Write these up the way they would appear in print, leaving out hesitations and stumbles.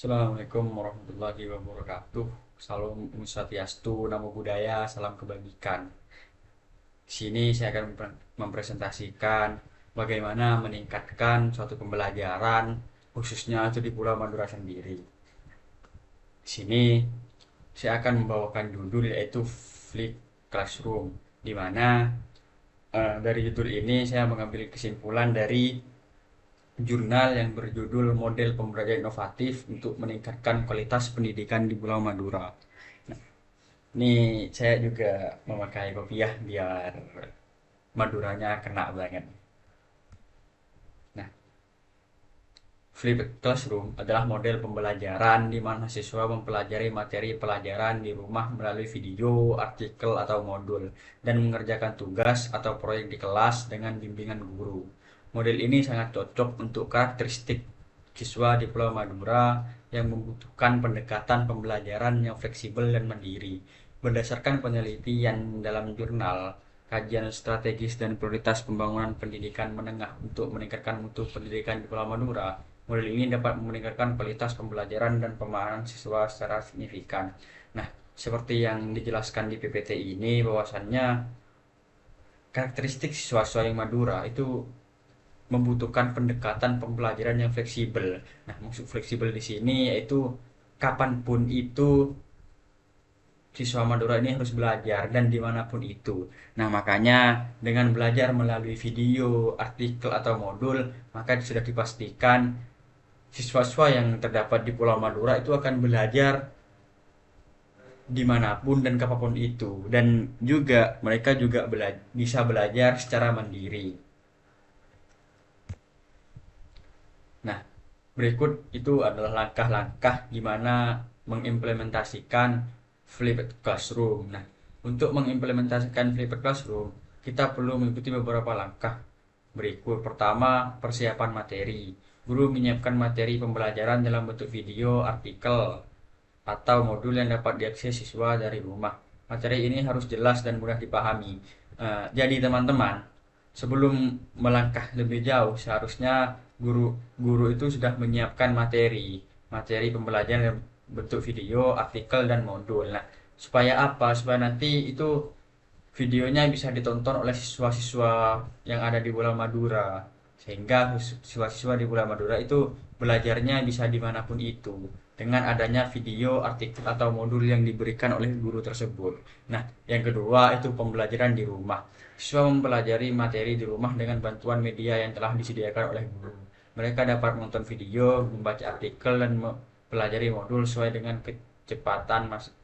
Assalamualaikum warahmatullahi wabarakatuh. Salam Om Swastiastu, Namo Buddhaya, salam kebajikan. Di sini saya akan mempresentasikan bagaimana meningkatkan suatu pembelajaran, khususnya itu di Pulau Madura sendiri. Di sini saya akan membawakan judul yaitu Flip Classroom, di mana dari judul ini saya mengambil kesimpulan dari jurnal yang berjudul Model Pembelajaran Inovatif untuk Meningkatkan Kualitas Pendidikan di Pulau Madura. Nah, ini saya juga memakai kopiah biar Maduranya kena banget. Nah, Flipped Classroom adalah model pembelajaran di mana siswa mempelajari materi pelajaran di rumah melalui video, artikel, atau modul, dan mengerjakan tugas atau proyek di kelas dengan bimbingan guru. Model ini sangat cocok untuk karakteristik siswa di Pulau Madura yang membutuhkan pendekatan pembelajaran yang fleksibel dan mandiri. Berdasarkan penelitian dalam jurnal Kajian Strategis dan Prioritas Pembangunan Pendidikan Menengah untuk meningkatkan mutu pendidikan di Pulau Madura, model ini dapat meningkatkan kualitas pembelajaran dan pemahaman siswa secara signifikan. Nah, seperti yang dijelaskan di PPT ini bahwasannya karakteristik siswa-siswa yang Madura itu membutuhkan pendekatan pembelajaran yang fleksibel. Nah, maksud fleksibel di sini yaitu kapanpun itu siswa Madura ini harus belajar dan dimanapun itu. Nah, makanya dengan belajar melalui video, artikel, atau modul, maka sudah dipastikan siswa-siswa yang terdapat di Pulau Madura itu akan belajar dimanapun dan kapanpun itu. Dan juga mereka juga bisa belajar secara mandiri. Nah, berikut itu adalah langkah-langkah gimana mengimplementasikan Flipped Classroom. Nah, untuk mengimplementasikan Flipped Classroom, kita perlu mengikuti beberapa langkah. Berikut, pertama, persiapan materi. Guru menyiapkan materi pembelajaran dalam bentuk video, artikel, atau modul yang dapat diakses siswa dari rumah. Materi ini harus jelas dan mudah dipahami. Jadi teman-teman, sebelum melangkah lebih jauh, seharusnya guru itu sudah menyiapkan materi pembelajaran dalam bentuk video, artikel, dan modul. Nah, supaya apa? Supaya nanti itu videonya bisa ditonton oleh siswa-siswa yang ada di Pulau Madura, sehingga siswa-siswa di Pulau Madura itu belajarnya bisa dimanapun itu dengan adanya video, artikel, atau modul yang diberikan oleh guru tersebut. Nah, yang kedua itu pembelajaran di rumah. Siswa mempelajari materi di rumah dengan bantuan media yang telah disediakan oleh guru. Mereka dapat menonton video, membaca artikel, dan mempelajari modul sesuai dengan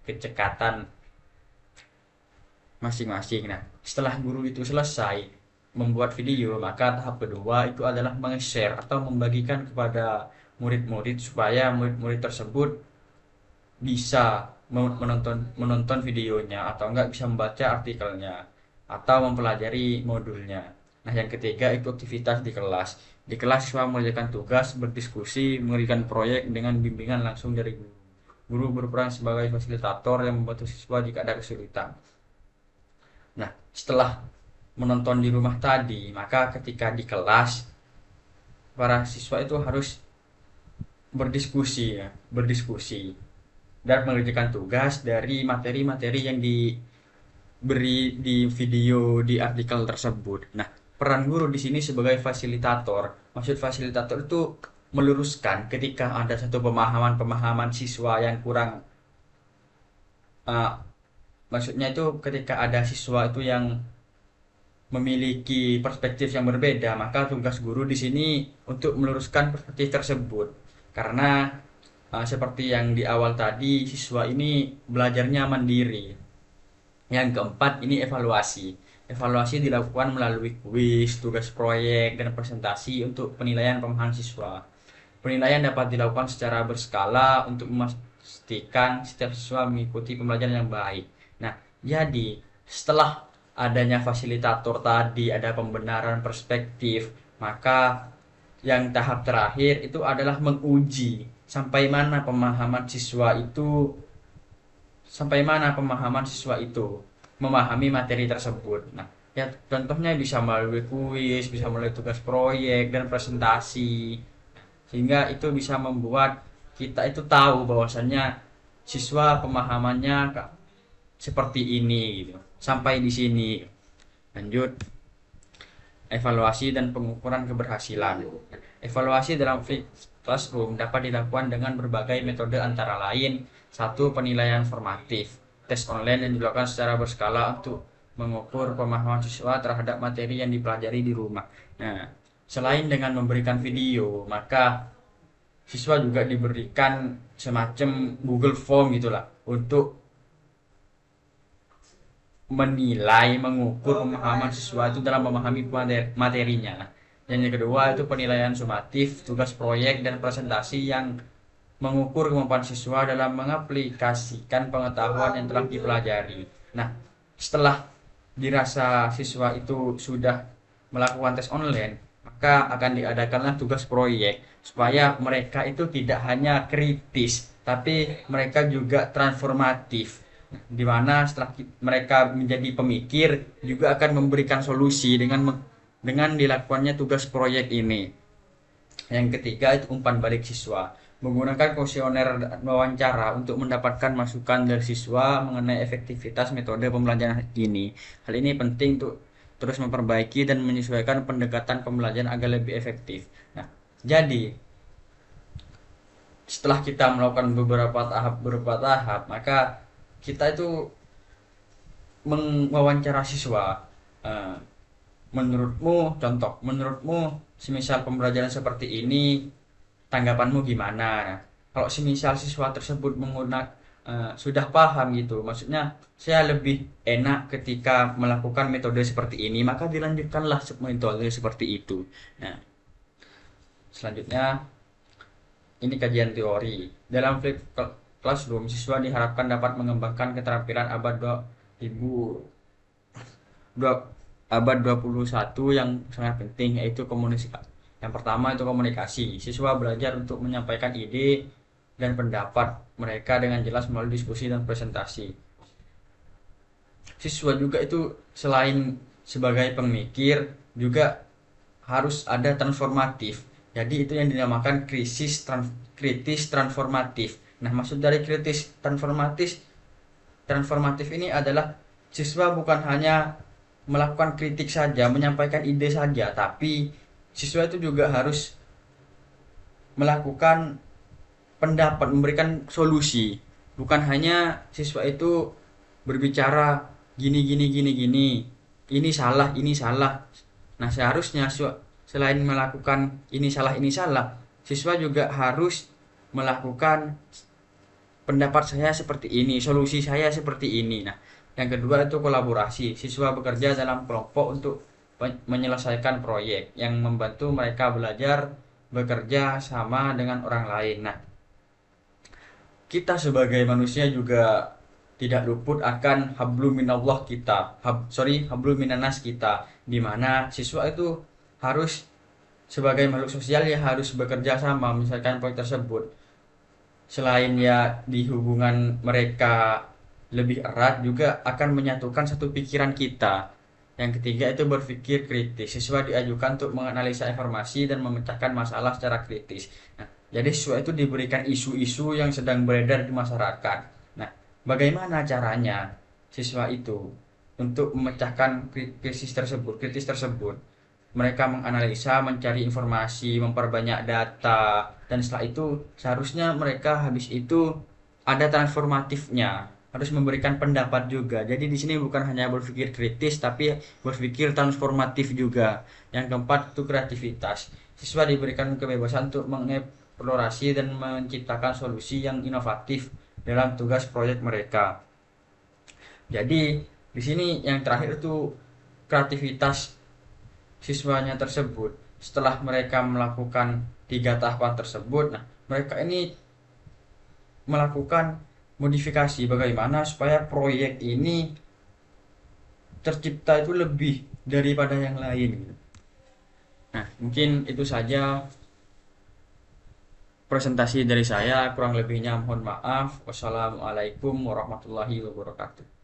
kecekatan masing-masing. Nah, setelah guru itu selesai membuat video, maka tahap kedua itu adalah meng-share atau membagikan kepada murid-murid supaya murid-murid tersebut bisa menonton videonya atau enggak bisa membaca artikelnya atau mempelajari modulnya. Nah, yang ketiga itu aktivitas di kelas. Di kelas siswa mengerjakan tugas, berdiskusi, mengerjakan proyek dengan bimbingan langsung dari guru. Guru berperan sebagai fasilitator yang membantu siswa jika ada kesulitan. Nah, setelah menonton di rumah tadi, maka ketika di kelas, para siswa itu harus berdiskusi dan mengerjakan tugas dari materi-materi yang diberi di video di artikel tersebut. Nah, peran guru di sini sebagai fasilitator. Maksud fasilitator itu meluruskan ketika ada satu pemahaman siswa yang kurang uh, maksudnya itu ketika ada siswa itu yang memiliki perspektif yang berbeda, maka tugas guru di sini untuk meluruskan perspektif tersebut. Karena seperti yang di awal tadi, siswa ini belajarnya mandiri. Yang keempat, ini evaluasi. Evaluasi dilakukan melalui kuis, tugas proyek, dan presentasi untuk penilaian pemahaman siswa. Penilaian dapat dilakukan secara berskala untuk memastikan setiap siswa mengikuti pembelajaran yang baik. Nah, jadi setelah adanya fasilitator tadi, ada pembenaran perspektif, maka yang tahap terakhir itu adalah menguji sampai mana pemahaman siswa itu memahami materi tersebut. Nah, ya contohnya bisa melalui kuis, bisa melalui tugas proyek dan presentasi, sehingga itu bisa membuat kita itu tahu bahwasannya siswa pemahamannya seperti ini gitu. Sampai di sini. Lanjut, evaluasi dan pengukuran keberhasilan. Evaluasi dalam flipped classroom dapat dilakukan dengan berbagai metode antara lain, satu, penilaian formatif, tes online yang dilakukan secara berskala untuk mengukur pemahaman siswa terhadap materi yang dipelajari di rumah. Nah, selain dengan memberikan video, maka siswa juga diberikan semacam Google Form gitulah untuk menilai, mengukur pemahaman siswa itu dalam memahami materinya. Dan yang kedua itu penilaian sumatif, tugas proyek dan presentasi yang mengukur kemampuan siswa dalam mengaplikasikan pengetahuan yang telah dipelajari. Nah, setelah dirasa siswa itu sudah melakukan tes online, maka akan diadakanlah tugas proyek supaya mereka itu tidak hanya kritis, tapi mereka juga transformatif, di mana setelah mereka menjadi pemikir juga akan memberikan solusi dengan dilakukannya tugas proyek ini. Yang ketiga itu umpan balik siswa, menggunakan kuesioner wawancara untuk mendapatkan masukan dari siswa mengenai efektivitas metode pembelajaran ini. Hal ini penting untuk terus memperbaiki dan menyesuaikan pendekatan pembelajaran agar lebih efektif. Nah, jadi setelah kita melakukan beberapa tahap, maka kita itu mewawancara siswa. Menurutmu semisal pembelajaran seperti ini, tanggapanmu gimana? Kalau semisal siswa tersebut sudah paham gitu, maksudnya saya lebih enak ketika melakukan metode seperti ini, maka dilanjutkanlah metode seperti itu. Nah, selanjutnya ini kajian teori. Dalam flipped classroom, siswa diharapkan dapat mengembangkan keterampilan abad 21 yang sangat penting, yaitu komunikasi. Yang pertama itu komunikasi. Siswa belajar untuk menyampaikan ide dan pendapat mereka dengan jelas melalui diskusi dan presentasi. Siswa juga itu selain sebagai pemikir juga harus ada transformatif. Jadi itu yang dinamakan kritis transformatif. Nah, maksud dari kritis transformatif ini adalah siswa bukan hanya melakukan kritik saja, menyampaikan ide saja, tapi siswa itu juga harus melakukan pendapat, memberikan solusi. Bukan hanya siswa itu berbicara gini, ini salah. Nah, seharusnya selain melakukan ini salah, siswa juga harus melakukan pendapat saya seperti ini, solusi saya seperti ini. Nah, yang kedua itu kolaborasi. Siswa bekerja dalam kelompok untuk menyelesaikan proyek yang membantu mereka belajar bekerja sama dengan orang lain. Nah, kita sebagai manusia juga tidak luput akan hablum minallah kita, hablum minanas kita, di mana siswa itu harus sebagai makhluk sosial ya harus bekerja sama misalkan proyek tersebut. Selain ya di hubungan mereka lebih erat, juga akan menyatukan satu pikiran kita. Yang ketiga itu berpikir kritis. Siswa diajukan untuk menganalisa informasi dan memecahkan masalah secara kritis. Nah, jadi siswa itu diberikan isu-isu yang sedang beredar di masyarakat. Nah, bagaimana caranya siswa itu untuk memecahkan kritis tersebut? Mereka menganalisa, mencari informasi, memperbanyak data, dan setelah itu seharusnya mereka habis itu ada transformatifnya, harus memberikan pendapat juga. Jadi di sini bukan hanya berpikir kritis tapi berpikir transformatif juga. Yang keempat itu kreativitas. Siswa diberikan kebebasan untuk mengeksplorasi dan menciptakan solusi yang inovatif dalam tugas proyek mereka. Jadi di sini yang terakhir itu kreativitas siswanya tersebut. Setelah mereka melakukan 3 tahapan tersebut, nah mereka ini melakukan modifikasi bagaimana supaya proyek ini tercipta itu lebih daripada yang lain. Nah, mungkin itu saja presentasi dari saya, kurang lebihnya mohon maaf. Wassalamualaikum warahmatullahi wabarakatuh.